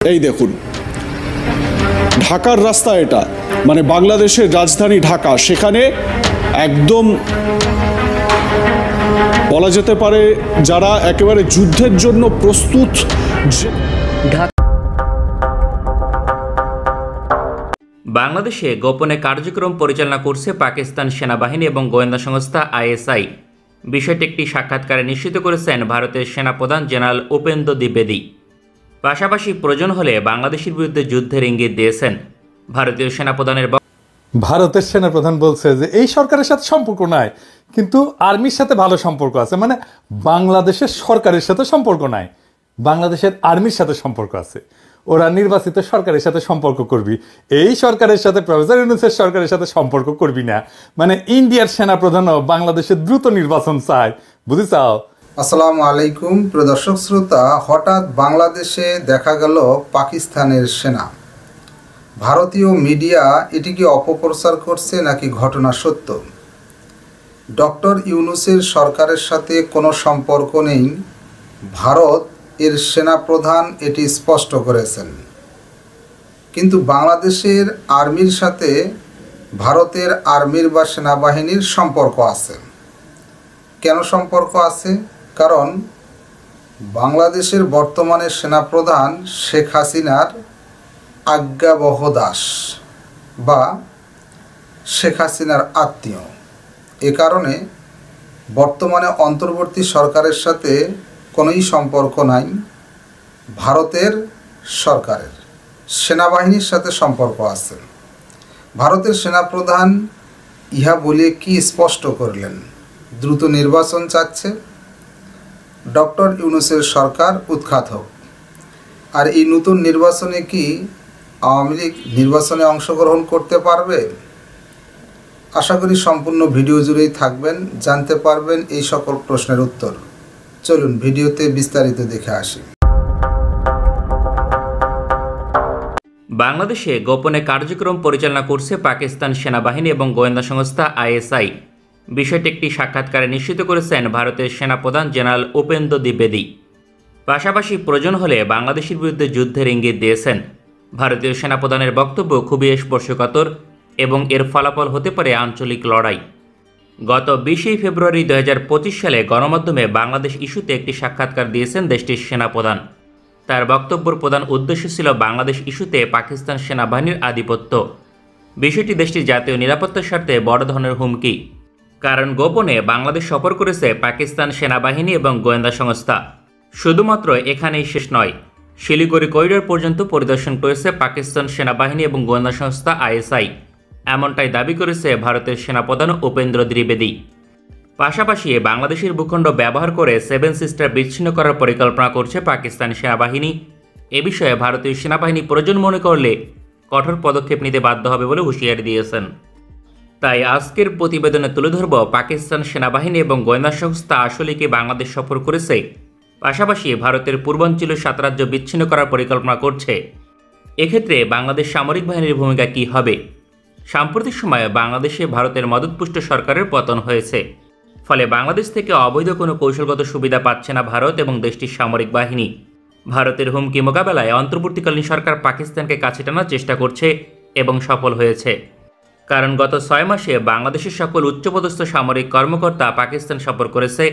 এই দেখুন ঢাকার রাস্তা, এটা মানে বাংলাদেশের রাজধানী ঢাকা, সেখানে একদম বলা যেতে পারে যারা একেবারে যুদ্ধের জন্য প্রস্তুত। বাংলাদেশে গোপনে কার্যক্রম পরিচালনা করছে পাকিস্তান সেনাবাহিনী এবং গোয়েন্দা সংস্থা আইএসআই। বিষয়টি একটি সাক্ষাৎকারে নিশ্চিত করেছেন ভারতের সেনাপ্রধান জেনারেল উপেন্দ্র দ্বিবেদী। পাশাপাশি প্রয়োজন হলে বাংলাদেশের বিরুদ্ধে যুদ্ধের ইঙ্গিত দিয়েছেন ভারতীয় সেনাপ্রধানের। ভারতের সেনাপ্রধান বলছে যে এই সরকারের সাথে সম্পর্ক নাই, কিন্তু আর্মির সাথে ভালো সম্পর্ক আছে। মানে বাংলাদেশের সরকারের সাথে সম্পর্ক নাই, বাংলাদেশের আর্মির সাথে সম্পর্ক আছে। ওরা নির্বাচিত সরকারের সাথে সম্পর্ক করবি, এই সরকারের সাথে প্রফেসর ইউনূসের সরকারের সাথে সম্পর্ক করবি না। মানে ইন্ডিয়ার সেনাপ্রধানও বাংলাদেশের দ্রুত নির্বাচন চায়, বুঝেছাও? আসসালামু আলাইকুম প্রিয় দর্শক শ্রোতা। হঠাৎ বাংলাদেশে দেখা গেল পাকিস্তানের সেনা। ভারতীয় মিডিয়া এটিকে অপপ্রচার করছে নাকি ঘটনা সত্য? ডক্টর ইউনূসের সরকারের সাথে কোনো সম্পর্ক নেই, ভারত এর সেনাপ্রধান এটি স্পষ্ট করেছেন। কিন্তু বাংলাদেশের আর্মির সাথে ভারতের আর্মির বা সেনাবাহিনীর সম্পর্ক আছে। কেন সম্পর্ক আছে? কারণ বাংলাদেশের বর্তমানে সেনাপ্রধান শেখ হাসিনার আজ্ঞাবহ দাস বা শেখ হাসিনার আত্মীয়। এ কারণে বর্তমানে অন্তর্বর্তী সরকারের সাথে কোনোই সম্পর্ক নাই। ভারতের সরকারের সেনাবাহিনীর সাথে সম্পর্ক আছে। ভারতের সেনাপ্রধান ইহা বলে কি স্পষ্ট করলেন? দ্রুত নির্বাচন চাচ্ছে, ডক্টর ইউনূসের সরকার উৎখাত হোক। আর এই নতুন নির্বাচনে কি আওয়ামী লীগ নির্বাচনে অংশগ্রহণ করতে পারবে? আশা করি সম্পূর্ণ ভিডিও জুড়েই থাকবেন, জানতে পারবেন এই সকল প্রশ্নের উত্তর। চলুন ভিডিওতে বিস্তারিত দেখে আসি। বাংলাদেশে গোপনে কার্যক্রম পরিচালনা করছে পাকিস্তান সেনাবাহিনী এবং গোয়েন্দা সংস্থা আইএসআই। বিষয়টি একটি সাক্ষাৎকারে নিশ্চিত করেছেন ভারতের সেনাপ্রধান জেনারেল উপেন্দ্র দ্বিবেদী। পাশাপাশি প্রয়োজন হলে বাংলাদেশের বিরুদ্ধে যুদ্ধের ইঙ্গিত দিয়েছেন। ভারতীয় সেনাপ্রধানের বক্তব্য খুবই স্পর্শকাতর এবং এর ফলাফল হতে পারে আঞ্চলিক লড়াই। গত 20 ফেব্রুয়ারি 2025 সালে গণমাধ্যমে বাংলাদেশ ইস্যুতে একটি সাক্ষাৎকার দিয়েছেন দেশটির সেনাপ্রধান। তার বক্তব্যের প্রধান উদ্দেশ্য ছিল বাংলাদেশ ইস্যুতে পাকিস্তান সেনাবাহিনীর আধিপত্য। বিষয়টি দেশটির জাতীয় নিরাপত্তার স্বার্থে বড় ধরনের হুমকি, কারণ গোপনে বাংলাদেশ সফর করেছে পাকিস্তান সেনাবাহিনী এবং গোয়েন্দা সংস্থা। শুধুমাত্র এখানেই শেষ নয়, শিলিগুড়ি করিডোর পর্যন্ত পরিদর্শন করেছে পাকিস্তান সেনাবাহিনী এবং গোয়েন্দা সংস্থা আইএসআই। এমনটাই দাবি করেছে ভারতের সেনাপ্রধান উপেন্দ্র দ্বিবেদী। পাশাপাশি বাংলাদেশের ভূখণ্ড ব্যবহার করে 7 সিস্টার বিচ্ছিন্ন করার পরিকল্পনা করছে পাকিস্তান সেনাবাহিনী। এ বিষয়ে ভারতীয় সেনাবাহিনী প্রয়োজন মনে করলে কঠোর পদক্ষেপ নিতে বাধ্য হবে বলে হুঁশিয়ারি দিয়েছেন। তাই আজকের প্রতিবেদনে তুলে ধরব পাকিস্তান সেনাবাহিনী এবং গোয়েন্দা সংস্থা আসলে কি বাংলাদেশ সফর করেছে, পাশাপাশি ভারতের পূর্বাঞ্চলে 7 রাজ্য বিচ্ছিন্ন করার পরিকল্পনা করছে। এক্ষেত্রে বাংলাদেশ সামরিক বাহিনীর ভূমিকা কী হবে? সাম্প্রতিক সময়ে বাংলাদেশে ভারতের মদতপুষ্ট সরকারের পতন হয়েছে, ফলে বাংলাদেশ থেকে অবৈধ কোনো কৌশলগত সুবিধা পাচ্ছে না ভারত এবং দেশটির সামরিক বাহিনী। ভারতের হুমকি মোকাবেলায় অন্তর্বর্তীকালীন সরকার পাকিস্তানকে কাছে টানার চেষ্টা করছে এবং সফল হয়েছে। কারণ গত 6 মাসে বাংলাদেশের সকল উচ্চপদস্থ সামরিক কর্মকর্তা পাকিস্তান সফর করেছে।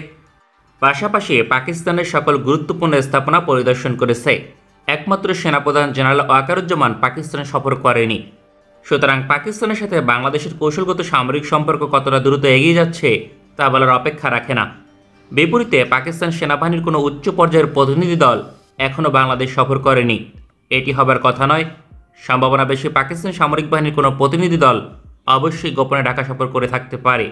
পাশাপাশি পাকিস্তানের সকল গুরুত্বপূর্ণ স্থাপনা পরিদর্শন করেছে। একমাত্র সেনাপ্রধান জেনারেল ওয়াকারুজ্জামান পাকিস্তান সফর করেনি। সুতরাং পাকিস্তানের সাথে বাংলাদেশের কৌশলগত সামরিক সম্পর্ক কতটা দ্রুত এগিয়ে যাচ্ছে তা বলার অপেক্ষা রাখে না। বিপরীতে পাকিস্তান সেনাবাহিনীর কোনো উচ্চ পর্যায়ের প্রতিনিধি দল এখনও বাংলাদেশ সফর করেনি। এটি হবার কথা নয়। সম্ভাবনা বেশি পাকিস্তান সামরিক বাহিনীর কোনো প্রতিনিধি দল অবশ্যই গোপনে ঢাকা সফর করে থাকতে পারে।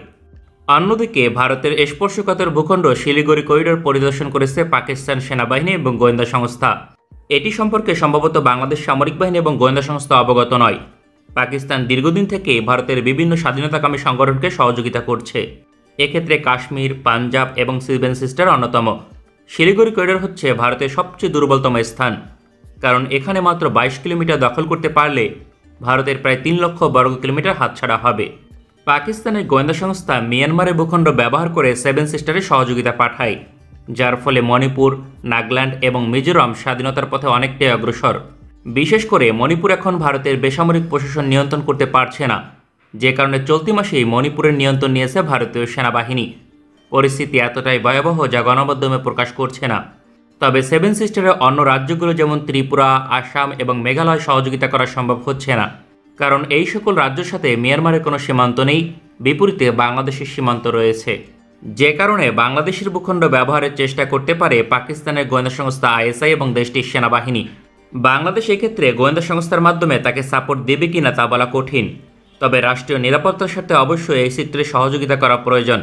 অন্যদিকে ভারতের স্পর্শকাতর ভূখণ্ড শিলিগুড়ি করিডোর পরিদর্শন করেছে পাকিস্তান সেনাবাহিনী এবং গোয়েন্দা সংস্থা। এটি সম্পর্কে সম্ভবত বাংলাদেশ সামরিক বাহিনী এবং গোয়েন্দা সংস্থা অবগত নয়। পাকিস্তান দীর্ঘদিন থেকে ভারতের বিভিন্ন স্বাধীনতাকামী সংগঠনকে সহযোগিতা করছে। এক্ষেত্রে কাশ্মীর, পাঞ্জাব এবং 7 সিস্টার অন্যতম। শিলিগুড়ি করিডোর হচ্ছে ভারতের সবচেয়ে দুর্বলতম স্থান, কারণ এখানে মাত্র 22 কিলোমিটার দখল করতে পারলে ভারতের প্রায় 3 লক্ষ বর্গ কিলোমিটার হাতছাড়া হবে। পাকিস্তানের গোয়েন্দা সংস্থা মিয়ানমারের ভূখণ্ড ব্যবহার করে 7 সিস্টারের সহযোগিতা পাঠায়, যার ফলে মণিপুর, নাগাল্যান্ড এবং মিজোরাম স্বাধীনতার পথে অনেকটাই অগ্রসর। বিশেষ করে মণিপুর এখন ভারতের বেসামরিক প্রশাসন নিয়ন্ত্রণ করতে পারছে না, যে কারণে চলতি মাসেই মণিপুরের নিয়ন্ত্রণ নিয়েছে ভারতীয় সেনাবাহিনী। পরিস্থিতি এতটাই ভয়াবহ যা গণমাধ্যমে প্রকাশ করছে না। তবে 7 সিস্টারের অন্য রাজ্যগুলো যেমন ত্রিপুরা, আসাম এবং মেঘালয় সহযোগিতা করা সম্ভব হচ্ছে না, কারণ এই সকল রাজ্যের সাথে মিয়ানমারের কোনো সীমান্ত নেই, বিপরীতে বাংলাদেশের সীমান্ত রয়েছে, যে কারণে বাংলাদেশের ভূখণ্ড ব্যবহারের চেষ্টা করতে পারে পাকিস্তানের গোয়েন্দা সংস্থা ISI এবং দেশটির সেনাবাহিনী। বাংলাদেশ এক্ষেত্রে গোয়েন্দা সংস্থার মাধ্যমে তাকে সাপোর্ট দেবে কিনা তা বলা কঠিন। তবে রাষ্ট্রীয় নিরাপত্তার সাথে অবশ্যই এই ক্ষেত্রে সহযোগিতা করা প্রয়োজন,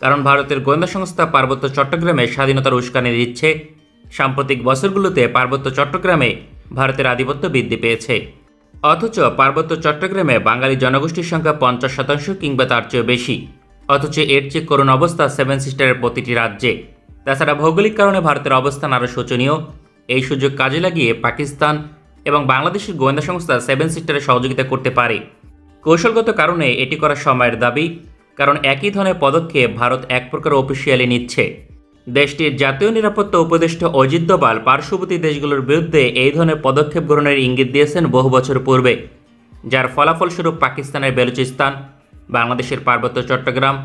কারণ ভারতের গোয়েন্দা সংস্থা পার্বত্য চট্টগ্রামে স্বাধীনতার উস্কানি দিচ্ছে। সাম্প্রতিক বছরগুলোতে পার্বত্য চট্টগ্রামে ভারতের আধিপত্য বৃদ্ধি পেয়েছে, অথচ পার্বত্য চট্টগ্রামে বাঙালি জনগোষ্ঠীর সংখ্যা 50% কিংবা তার চেয়ে বেশি, অথচ এর চেয়ে করুণ অবস্থা 7 সিস্টারের প্রতিটি রাজ্যে। তাছাড়া ভৌগোলিক কারণে ভারতের অবস্থান আরও শোচনীয়। এই সুযোগ কাজে লাগিয়ে পাকিস্তান এবং বাংলাদেশের গোয়েন্দা সংস্থা 7 সিস্টারের সহযোগিতা করতে পারে। কৌশলগত কারণে এটি করা সময়ের দাবি, কারণ একই ধরনের পদক্ষেপ ভারত এক প্রকার অফিসিয়ালি নিচ্ছে। দেশটির জাতীয় নিরাপত্তা উপদেষ্টা অজিত দোভাল পার্শ্ববর্তী দেশগুলোর বিরুদ্ধে এই ধরনের পদক্ষেপ গ্রহণের ইঙ্গিত দিয়েছেন বহু বছর পূর্বে, যার ফলাফলস্বরূপ পাকিস্তানের বেলুচিস্তান, বাংলাদেশের পার্বত্য চট্টগ্রাম,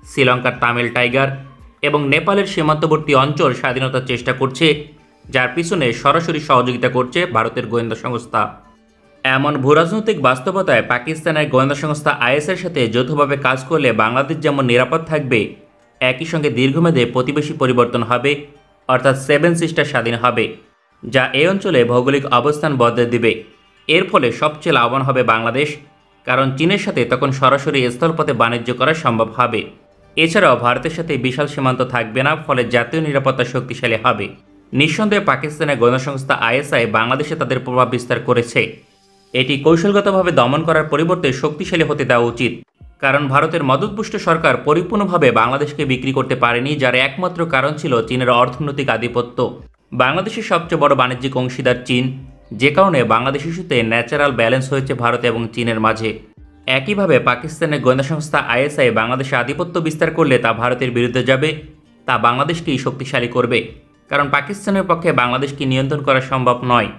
শ্রীলঙ্কার তামিল টাইগার এবং নেপালের সীমান্তবর্তী অঞ্চল স্বাধীনতার চেষ্টা করছে, যার পিছনে সরাসরি সহযোগিতা করছে ভারতের গোয়েন্দা সংস্থা। এমন ভূরাজনৈতিক বাস্তবতায় পাকিস্তানের গোয়েন্দা সংস্থা ISIর সাথে যৌথভাবে কাজ করলে বাংলাদেশ যেমন নিরাপদ থাকবে, একই সঙ্গে দীর্ঘমেয়াদে প্রতিবেশী পরিবর্তন হবে, অর্থাৎ 7 সিস্টার স্বাধীন হবে, যা এই অঞ্চলে ভৌগোলিক অবস্থান বদলে দিবে। এর ফলে সবচেয়ে লাভবান হবে বাংলাদেশ, কারণ চীনের সাথে তখন সরাসরি স্থলপথে বাণিজ্য করা সম্ভব হবে। এছাড়াও ভারতের সাথে বিশাল সীমান্ত থাকবে না, ফলে জাতীয় নিরাপত্তা শক্তিশালী হবে। নিঃসন্দেহে পাকিস্তানের গোয়েন্দা সংস্থা ISI বাংলাদেশে তাদের প্রভাব বিস্তার করেছে। এটি কৌশলগতভাবে দমন করার পরিবর্তে শক্তিশালী হতে দেওয়া উচিত, কারণ ভারতের মদতপুষ্ট সরকার পরিপূর্ণভাবে বাংলাদেশকে বিক্রি করতে পারেনি, যার একমাত্র কারণ ছিল চীনের অর্থনৈতিক আধিপত্য। বাংলাদেশের সবচেয়ে বড় বাণিজ্যিক অংশীদার চীন, যে কারণে বাংলাদেশ ইস্যুতে ন্যাচারাল ব্যালেন্স হয়েছে ভারত এবং চীনের মাঝে। একইভাবে পাকিস্তানের গোয়েন্দা সংস্থা ISI বাংলাদেশে আধিপত্য বিস্তার করলে তা ভারতের বিরুদ্ধে যাবে, তা বাংলাদেশকেই শক্তিশালী করবে, কারণ পাকিস্তানের পক্ষে বাংলাদেশকে নিয়ন্ত্রণ করা সম্ভব নয়।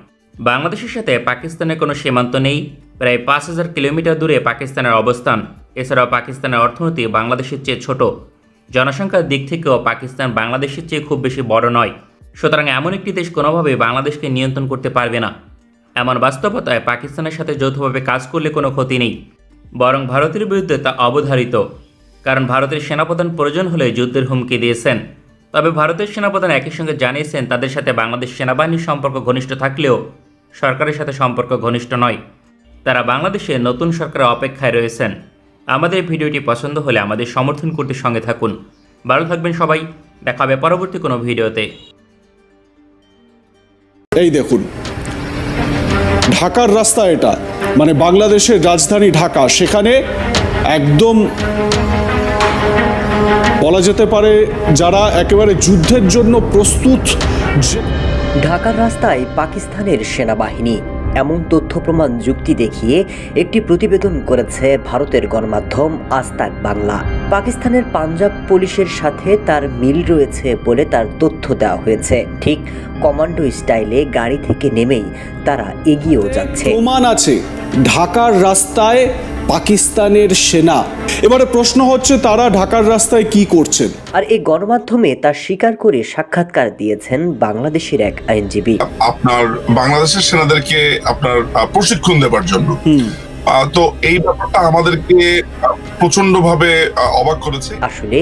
বাংলাদেশের সাথে পাকিস্তানের কোনো সীমান্ত নেই, প্রায় 5000 কিলোমিটার দূরে পাকিস্তানের অবস্থান। এছাড়াও পাকিস্তানের অর্থনীতি বাংলাদেশের চেয়ে ছোট, জনসংখ্যার দিক থেকেও পাকিস্তান বাংলাদেশের চেয়ে খুব বেশি বড় নয়। সুতরাং এমন একটি দেশ কোনোভাবেই বাংলাদেশকে নিয়ন্ত্রণ করতে পারবে না। এমন বাস্তবতায় পাকিস্তানের সাথে যৌথভাবে কাজ করলে কোনো ক্ষতি নেই, বরং ভারতের বিরুদ্ধে তা অবধারিত, কারণ ভারতের সেনাপ্রধান প্রয়োজন হলে যুদ্ধের হুমকি দিয়েছেন। তবে ভারতের সেনাপ্রধান একই সঙ্গে জানিয়েছেন তাদের সাথে বাংলাদেশ সেনাবাহিনীর সম্পর্ক ঘনিষ্ঠ থাকলেও সরকারের সাথে সম্পর্ক ঘনিষ্ঠ নয়। তারা বাংলাদেশে নতুন সরকারের অপেক্ষায় রয়েছেন। আমাদের ভিডিওটি পছন্দ হলে আমাদের সমর্থন করতে সঙ্গে থাকুন। ভালো থাকবেন সবাই, দেখা হবে পরবর্তী কোনো ভিডিওতে। এই দেখুন, ঢাকার রাস্তা এটা, মানে বাংলাদেশের রাজধানী ঢাকা, সেখানে একদম বলা যেতে পারে যারা একেবারে যুদ্ধের জন্য প্রস্তুত। ঢাকার রাস্তায় পাকিস্তানের সেনাবাহিনী, এমন তথ্য প্রমাণ যুক্তি দেখিয়ে একটি প্রতিবেদন করেছে ভারতের গণমাধ্যম আজ তাক বাংলা। পাকিস্তানের পাঞ্জাব পুলিশের সাথে তার মিল রয়েছে বলে তার তথ্য দেওয়া হয়েছে। ঠিক কমান্ডো স্টাইলে গাড়ি থেকে নেমেই তারা এগিয়েও যাচ্ছে। প্রমাণ আছে ঢাকার রাস্তায় পাকিস্তানের সেনা। এবারে প্রশ্ন হচ্ছে তারা ঢাকার রাস্তায় কি করছেন? আর এই গণমাধ্যমে তা স্বীকার করে সাক্ষাৎকার দিয়েছেন বাংলাদেশের এক আইনজীবী। আপনার বাংলাদেশের সেনাদেরকে আপনার প্রশিক্ষণ দেবার জন্য। তো এই ব্যাপারটা আমাদেরকে প্রচন্ডভাবে অবাক করেছে। আসলে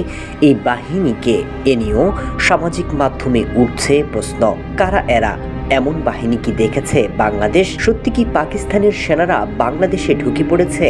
এই বাহিনীকে এ নিয়েও সামাজিক মাধ্যমে উঠছে প্রশ্ন, কারা এরা? এমন বাহিনী কি দেখেছে বাংলাদেশ? সত্যি কি পাকিস্তানের সেনারা বাংলাদেশে ঢুকে পড়েছে,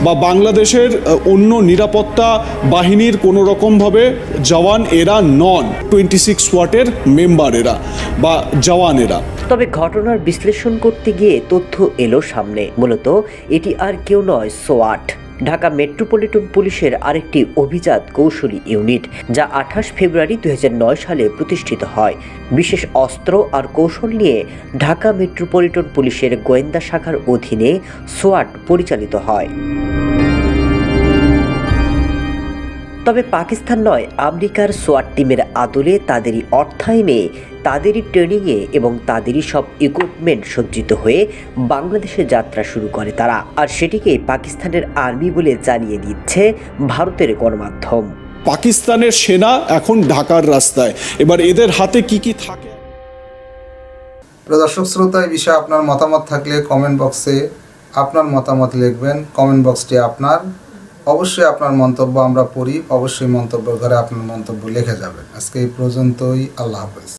বা বাংলাদেশের অন্য নিরাপত্তা বাহিনীর কোনো রকম ভাবে জওয়ান এরা নন? 26 ওয়াটের মেম্বার এরা বা জওয়ান এরা। তবে ঘটনার বিশ্লেষণ করতে গিয়ে তথ্য এলো সামনে। মূলত এটি আর কেউ নয়, সোয়াট, ঢাকা মেট্রোপলিটন পুলিশের আরেকটি অভিজাত কৌশলী ইউনিট, যা 28 ফেব্রুয়ারি 2009 সালে প্রতিষ্ঠিত হয়। বিশেষ অস্ত্র আর কৌশল নিয়ে ঢাকা মেট্রোপলিটন পুলিশের গোয়েন্দা শাখার অধীনে সোয়াট পরিচালিত হয়। তবে পাকিস্তান নয়, আমেরিকার সোয়াট টিমের আদলে তাদেরই অর্থায়নে, তাদেরই ট্রেনিংয়ে এবং তাদেরই সব ইকুইপমেন্ট সজ্জিত হয়ে বাংলাদেশে যাত্রা শুরু করে তারা। আর সেটিকে পাকিস্তানের আর্মি বলে জানিয়ে দিচ্ছে ভারতের গণমাধ্যম। পাকিস্তানের সেনা এখন ঢাকার রাস্তায়, এবার এদের হাতে কি কি থাকে। প্রিয় দর্শক শ্রোতা, এই বিষয়ে আপনার মতামত থাকলে কমেন্ট বক্সে আপনার মতামত লিখবেন। কমেন্ট বক্সটি আপনার, অবশ্যই আপনার মন্তব্য আমরা পড়ি, অবশ্যই মন্তব্য ঘরে আপনার মন্তব্য লিখে যাবেন। আজকে এই পর্যন্তই, আল্লাহ হাফেজ।